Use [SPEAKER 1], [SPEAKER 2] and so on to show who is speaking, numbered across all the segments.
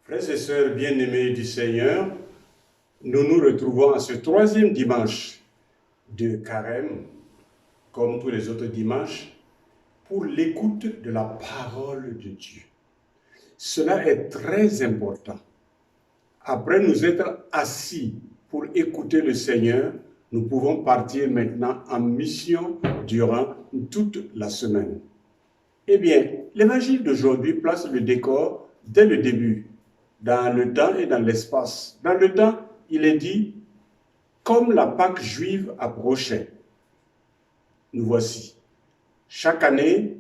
[SPEAKER 1] Frères et sœurs bien-aimés du Seigneur, nous nous retrouvons à ce troisième dimanche de Carême, comme tous les autres dimanches, pour l'écoute de la parole de Dieu. Cela est très important. Après nous être assis pour écouter le Seigneur, nous pouvons partir maintenant en mission durant toute la semaine. Eh bien, l'évangile d'aujourd'hui place le décor dès le début, dans le temps et dans l'espace. Dans le temps, il est dit, comme la Pâque juive approchait, nous voici. Chaque année,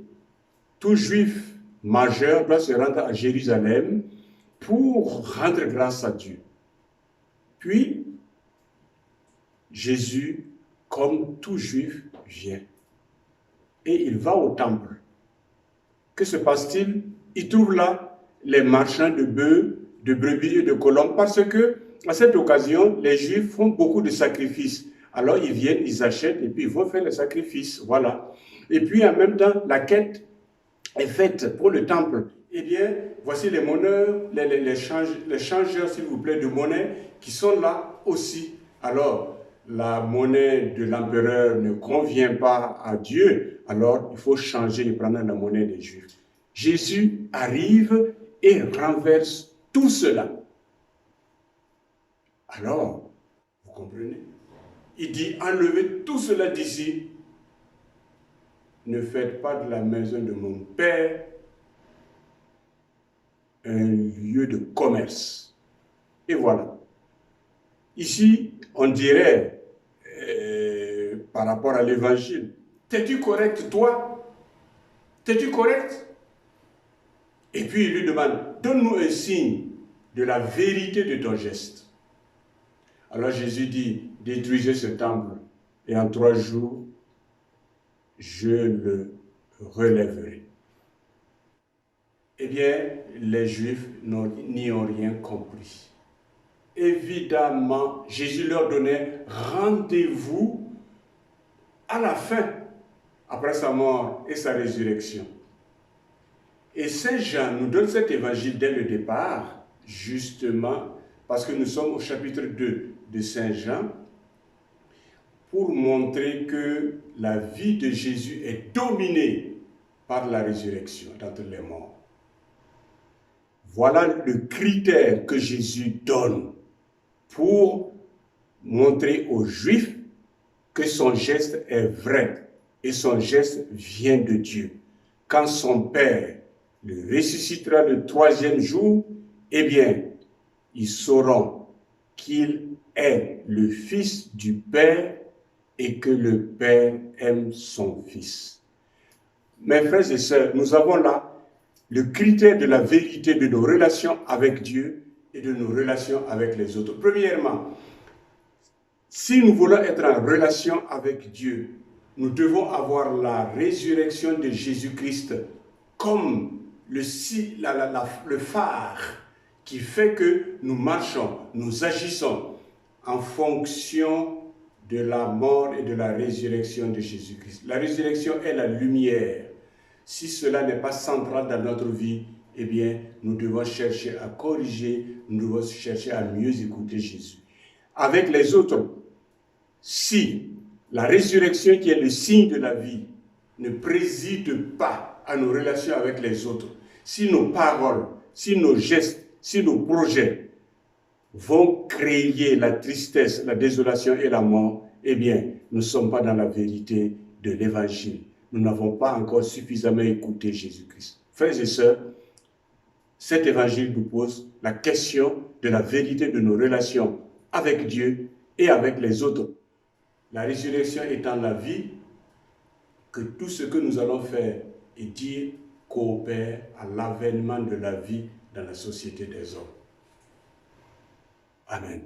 [SPEAKER 1] tout juif majeur doit se rendre à Jérusalem pour rendre grâce à Dieu. Puis, Jésus, comme tout juif, vient. Et il va au temple. Que se passe-t-il? Il trouve là les marchands de bœufs, de brebis et de colombes, parce que à cette occasion, les Juifs font beaucoup de sacrifices. Alors ils viennent, ils achètent et puis ils vont faire les sacrifices. Voilà. Et puis en même temps, la quête est faite pour le temple. Eh bien, voici les monneurs, les changeurs, s'il vous plaît, de monnaie qui sont là aussi. Alors, la monnaie de l'empereur ne convient pas à Dieu, alors il faut changer et prendre la monnaie des Juifs. Jésus arrive et renverse tout cela. Alors, vous comprenez? Il dit, enlevez tout cela d'ici. Ne faites pas de la maison de mon Père un lieu de commerce. Et voilà. Ici, on dirait, par rapport à l'évangile, t'es-tu correct, toi? T'es-tu correct? Et puis il lui demande, donne-nous un signe de la vérité de ton geste. Alors Jésus dit, détruisez ce temple et en 3 jours, je le relèverai. Eh bien, les Juifs n'y ont rien compris. Évidemment, Jésus leur donnait rendez-vous à la fin, après sa mort et sa résurrection. Et Saint Jean nous donne cet évangile dès le départ, justement, parce que nous sommes au chapitre 2 de Saint Jean, pour montrer que la vie de Jésus est dominée par la résurrection d'entre les morts. Voilà le critère que Jésus donne pour montrer aux Juifs que son geste est vrai et son geste vient de Dieu. Quand son Père le ressuscitera le 3e jour, eh bien, ils sauront qu'il est le Fils du Père et que le Père aime son Fils. Mes frères et sœurs, nous avons là le critère de la vérité de nos relations avec Dieu et de nos relations avec les autres. Premièrement, si nous voulons être en relation avec Dieu, nous devons avoir la résurrection de Jésus-Christ comme le phare qui fait que nous marchons, nous agissons en fonction de la mort et de la résurrection de Jésus-Christ. La résurrection est la lumière. Si cela n'est pas central dans notre vie, eh bien, nous devons chercher à corriger, nous devons chercher à mieux écouter Jésus. Avec les autres, si la résurrection qui est le signe de la vie ne préside pas à nos relations avec les autres, si nos paroles, si nos gestes, si nos projets vont créer la tristesse, la désolation et la mort, eh bien, nous ne sommes pas dans la vérité de l'évangile. Nous n'avons pas encore suffisamment écouté Jésus-Christ. Frères et sœurs, cet évangile nous pose la question de la vérité de nos relations avec Dieu et avec les autres. La résurrection étant la vie, que tout ce que nous allons faire et dire coopère à l'avènement de la vie dans la société des hommes. Amen.